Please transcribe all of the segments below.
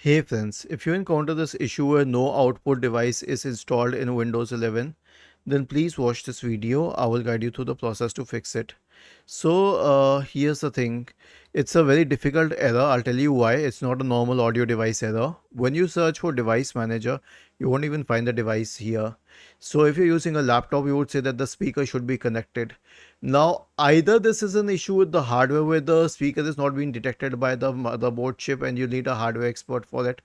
Hey friends, if you encounter this issue where no output device is installed in Windows 11, then please watch this video. I will guide you through the process to fix it. So here's the thing. It's a very difficult error. I'll tell you why. It's not a normal audio device error. When you search for device manager, you won't even find the device here. So if you're using a laptop, you would say that the speaker should be connected. Now, either this is an issue with the hardware where the speaker is not being detected by the motherboard chip and you need a hardware expert for it,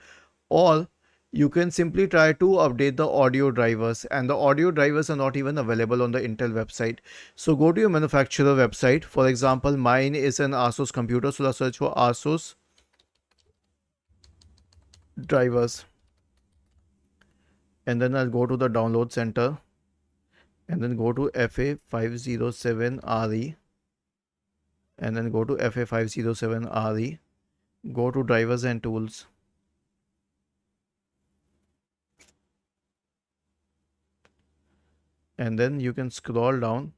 or you can simply try to update the audio drivers, and the audio drivers are not even available on the Intel website. So go to your manufacturer website. For example, mine is an Asus computer, so I'll search for Asus drivers, and then I'll go to the download center and then go to FA507RE, and then go to FA507RE, go to drivers and tools, and then you can scroll down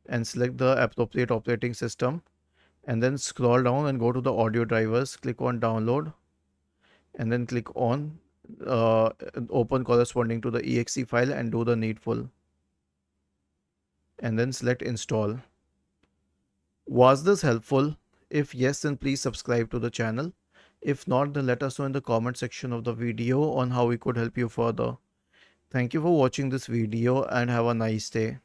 and select the appropriate operating system, and then scroll down and go to the audio drivers, click on download, and then click on open corresponding to the exe file and do the needful, and then select install. Was this helpful? If yes, then please subscribe to the channel. If not, then let us know in the comment section of the video on how we could help you further. Thank you for watching this video and have a nice day.